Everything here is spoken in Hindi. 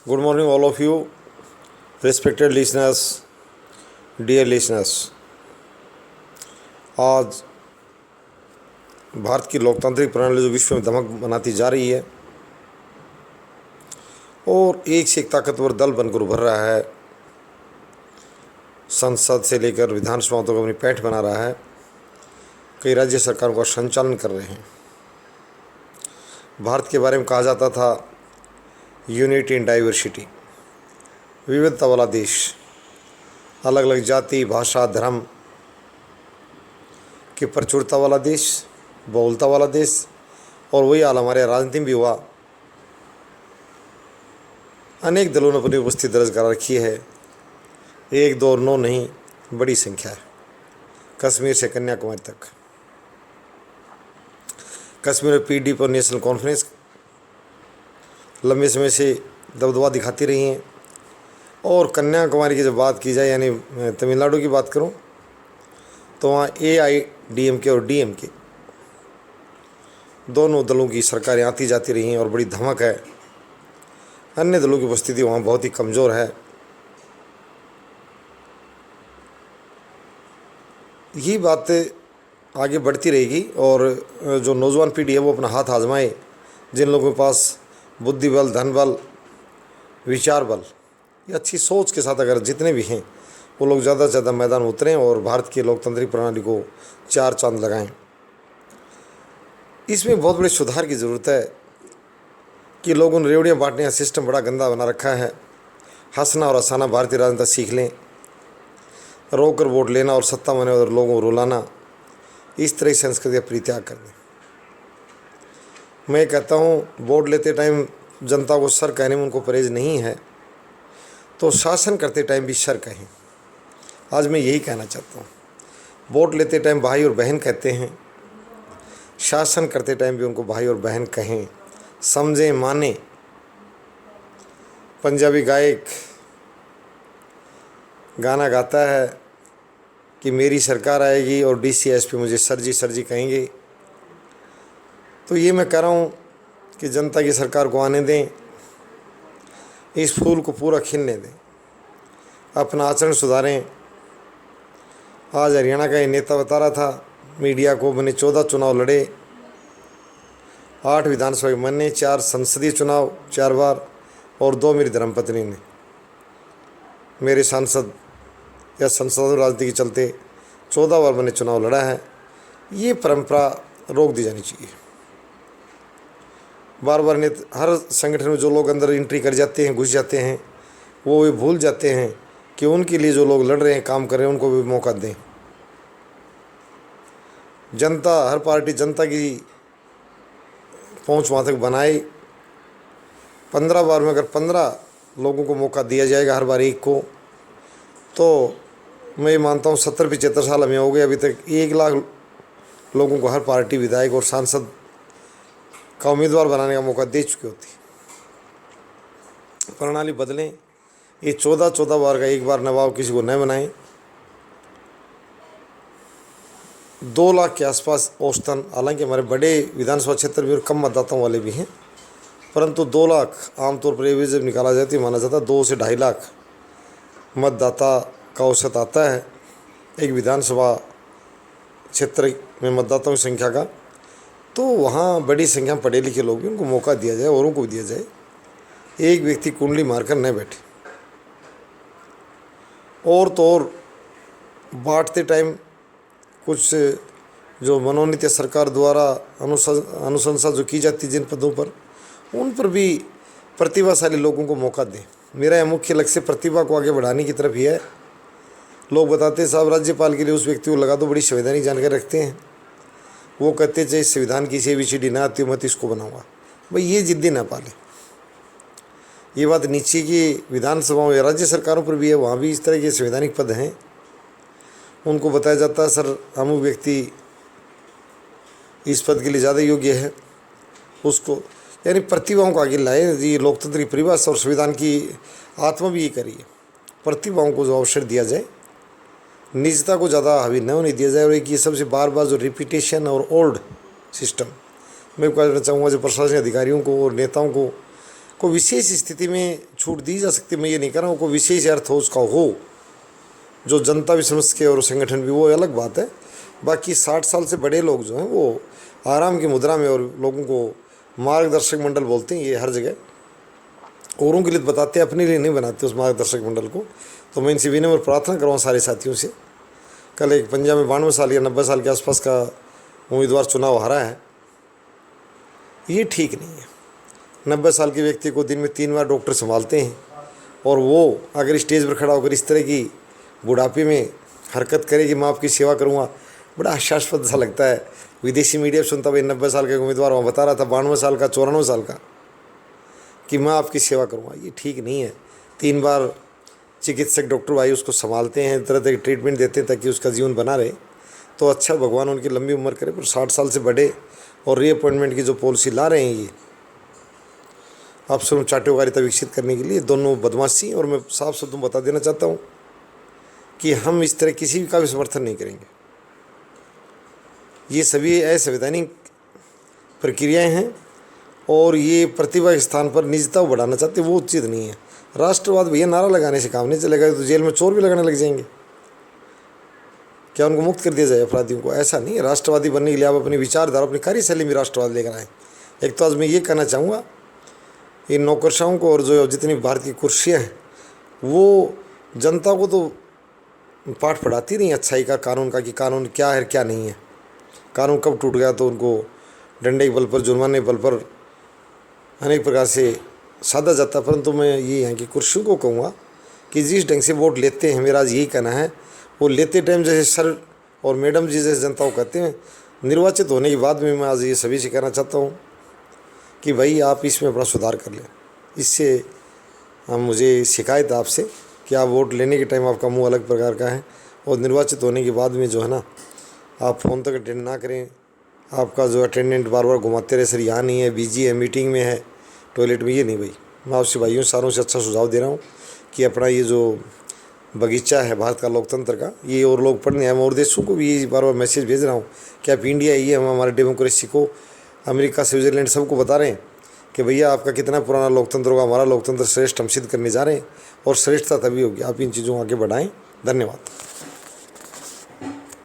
Good morning, all of you, respected listeners, dear listeners. आज भारत की लोकतांत्रिक प्रणाली जो विश्व में धमक बनाती जा रही है और एक से एक ताकतवर दल बनकर उभर रहा है, संसद से लेकर विधानसभा तक अपनी पैठ बना रहा है, कई राज्य सरकारों का संचालन कर रहे हैं। भारत के बारे में कहा जाता था यूनिटी इन डाइवर्सिटी, विविधता वाला देश, अलग अलग जाति, भाषा, धर्म की प्रचुरता वाला देश, बहुलता वाला देश। और वही हाल हमारे राजनीति में भी हुआ। अनेक दलों ने अपनी उपस्थिति दर्ज करा रखी है। 1, 2 और 9 नहीं, बड़ी संख्या है। कश्मीर से कन्याकुमारी तक, कश्मीर में पीडीपी और नेशनल कॉन्फ्रेंस लंबे समय से दबदबा दिखाती रही हैं। और कन्याकुमारी की जब बात की जाए, यानी तमिलनाडु की बात करूं, तो वहाँ AIADMK और DMK दोनों दलों की सरकारें आती जाती रही हैं और बड़ी धमक है। अन्य दलों की उपस्थिति वहाँ बहुत ही कमज़ोर है। ये बात आगे बढ़ती रहेगी और जो नौजवान पीढ़ी है वो अपना हाथ आजमाए। जिन लोगों के पास बुद्धि बल, धन बल, विचार बल या अच्छी सोच के साथ अगर जितने भी हैं वो लोग ज़्यादा से ज़्यादा मैदान में उतरें और भारत की लोकतांत्रिक प्रणाली को 4 चांद लगाएं। इसमें बहुत बड़े सुधार की ज़रूरत है कि लोगों ने रेवड़ियाँ बांटने का सिस्टम बड़ा गंदा बना रखा है। हंसना और हंसाना भारतीय राजनीति सीख लें। रोक कर वोट लेना और सत्ता में और लोगों को रुलाना, इस तरह की संस्कृति का परित्याग कर दें। मैं कहता हूँ वोट लेते टाइम जनता को सर कहने में उनको परहेज नहीं है, तो शासन करते टाइम भी सर कहें। आज मैं यही कहना चाहता हूँ। वोट लेते टाइम भाई और बहन कहते हैं, शासन करते टाइम भी उनको भाई और बहन कहें, समझें, माने। पंजाबी गायक गाना गाता है कि मेरी सरकार आएगी और DC SP मुझे सर जी कहेंगे। तो ये मैं कह रहा हूँ कि जनता की सरकार को आने दें, इस फूल को पूरा खिलने दें, अपना आचरण सुधारें। आज हरियाणा का ये नेता बता रहा था मीडिया को, मैंने 14 चुनाव लड़े, 8 विधानसभा के मैंने, 4 संसदीय चुनाव 4 बार और 2 मेरी धर्मपत्नी ने। मेरे सांसद या संसद राजनीति के चलते 14 बार मैंने चुनाव लड़ा है। ये परंपरा रोक दी जानी चाहिए। बार बार हर संगठन में जो लोग अंदर एंट्री कर जाते हैं, घुस जाते हैं, वो भूल जाते हैं कि उनके लिए जो लोग लड़ रहे हैं, काम कर रहे हैं, उनको भी मौका दें। जनता, हर पार्टी जनता की पहुंच वहाँ तक बनाए। 15 बार में अगर 15 लोगों को मौका दिया जाएगा, हर बार एक को, तो मैं मानता हूँ 70-75 साल हमें हो गए, अभी तक 1 लाख लोगों को हर पार्टी, विधायक और सांसद का उम्मीदवार बनाने का मौका दे चुकी होती। प्रणाली बदलें। ये 14 बार का एक बार नवाब किसी को न बनाएं। 2 लाख के आसपास औसतन, हालांकि हमारे बड़े विधानसभा क्षेत्र में कम मतदाताओं वाले भी हैं, परंतु 2 लाख आमतौर पर एवरेज जब निकाला जाता है माना जाता है 2 से 2.5 लाख मतदाता का औसत आता है एक विधानसभा क्षेत्र में मतदाताओं की संख्या का। तो वहाँ बड़ी संख्या में पढ़े लिखे लोग भी, उनको मौका दिया जाए, औरों को भी दिया जाए। एक व्यक्ति कुंडली मारकर न बैठे। और तो और बांटते टाइम कुछ जो मनोनीत सरकार द्वारा अनुशंसा जो की जाती जिन पदों पर, उन पर भी प्रतिभाशाली लोगों को मौका दें। मेरा यह मुख्य लक्ष्य प्रतिभा को आगे बढ़ाने की तरफ ही है। लोग बताते हैं साहब राज्यपाल के लिए उस व्यक्ति को लगा दो, बड़ी संवैधानिक जानकारी रखते हैं। वो कहते चाहे संविधान की ABCD ना आती हो, मैं तो इसको बनाऊंगा। भाई ये जिद्दी ना पाले। ये बात नीचे की विधानसभाओं या राज्य सरकारों पर भी है, वहाँ भी इस तरह के संवैधानिक पद हैं। उनको बताया जाता है सर अमुक व्यक्ति इस पद के लिए ज़्यादा योग्य है, उसको, यानी प्रतिभाओं को आगे लाए। ये लोकतंत्र की परिभाषा और संविधान की आत्मा भी ये करिए। प्रतिभाओं को जो अवसर दिया जाए, निजता को ज़्यादा हावी न होने दिया जाए। और एक ये सबसे बार बार जो रिपीटेशन और ओल्ड सिस्टम, मैं कहना चाहूँगा जो प्रशासनिक अधिकारियों को और नेताओं को को विशेष स्थिति में छूट दी जा सकती है, मैं ये नहीं कह रहा हूँ कोई विशेष अर्थ हो उसका हो, जो जनता भी समझ के और संगठन भी, वो अलग बात है। बाकी 60 साल से बड़े लोग जो हैं वो आराम की मुद्रा में और लोगों को मार्गदर्शक मंडल बोलते हैं, ये हर जगह औरों के लिए बताते हैं, अपने लिए नहीं बनाते उस मार्गदर्शक मंडल को। तो मैं इनसे विनम्र प्रार्थना करूँगा सारे साथियों से। कल एक पंजाब में 92 साल या 90 साल के आसपास का उम्मीदवार चुनाव हारा है, ये ठीक नहीं है। 90 साल के व्यक्ति को दिन में 3 बार डॉक्टर संभालते हैं, और वो अगर स्टेज पर खड़ा होकर इस तरह की बुढ़ापे में हरकत करे कि मैं आपकी सेवा करूँगा, बड़ा हास्यास्पद सा लगता है। विदेशी मीडिया सुनता भाई 90 साल का उम्मीदवार वहाँ बता रहा था 92 साल का 94 साल का कि मैं आपकी सेवा करूँगा, ये ठीक नहीं है। 3 बार चिकित्सक डॉक्टर भाई उसको संभालते हैं, तरह तरह की ट्रीटमेंट देते हैं ताकि उसका जीवन बना रहे। तो अच्छा, भगवान उनकी लंबी उम्र करे। पर 60 साल से बड़े और रीअपॉइंटमेंट की जो पॉलिसी ला रहे हैं, ये अफसरों चाटुकारिता विकसित करने के लिए, दोनों बदमाशी। और मैं साफ शब्दों में बता देना चाहता हूँ कि हम इस तरह किसी का भी समर्थन नहीं करेंगे। ये सभी असंवैधानिक प्रक्रियाएं हैं, और ये प्रतिभा के स्थान पर निजता को बढ़ाना चाहते, वो उचित नहीं है। राष्ट्रवाद भैया नारा लगाने से काम नहीं चलेगा, तो जेल में चोर भी लगाने लग जाएंगे। क्या उनको मुक्त कर दिया जाए अपराधियों को? ऐसा नहीं है। राष्ट्रवादी बनने के लिए आप अपनी विचारधारा, अपनी कार्यशैली में राष्ट्रवाद लेकर आएँ। एक तो आज मैं ये कहना चाहूँगा, इन नौकरशाहों को और जो जितनी भारत की कुर्सियाँ हैं, वो जनता को तो पाठ पढ़ाती नहीं अच्छाई का, कानून का, कि कानून क्या है क्या नहीं है। कानून कब टूट गया तो उनको डंडे के बल पर, जुर्माने के बल पर अनेक प्रकार से साधा जाता। परंतु मैं ये यहाँ की कुर्सियों को कहूँगा कि जिस ढंग से वोट लेते हैं, मेरा आज यही कहना है, वो लेते टाइम जैसे सर और मैडम जी जैसे जनता को कहते हैं, निर्वाचित होने के बाद में मैं आज ये सभी से कहना चाहता हूँ कि भाई आप इसमें अपना सुधार कर लें। इससे मुझे शिकायत है आपसे कि आप वोट लेने के टाइम आपका मुंह अलग प्रकार का है, और निर्वाचित होने के बाद में जो है ना, आप फ़ोन तक अटेंड ना करें। आपका जो अटेंडेंट बार बार घुमाते रहे, सर यहाँ नहीं है, बिजी है, मीटिंग में है, टॉयलेट में। ये नहीं भाई, मैं आपसे भाइयों सारों से अच्छा सुझाव दे रहा हूँ कि अपना ये जो बगीचा है भारत का लोकतंत्र का, ये और लोग पढ़ने आए। मैं और देशों को भी ये बार बार मैसेज भेज रहा हूँ कि आप इंडिया आइए, हम हमारे डेमोक्रेसी को, अमेरिका, स्विट्ज़रलैंड सबको बता रहे हैं कि भैया आपका कितना पुराना लोकतंत्र होगा, हमारा लोकतंत्र श्रेष्ठ हम सिद्ध करने जा रहे हैं, और श्रेष्ठता तभी होगी आप इन चीज़ों को आगे बढ़ाएँ। धन्यवाद।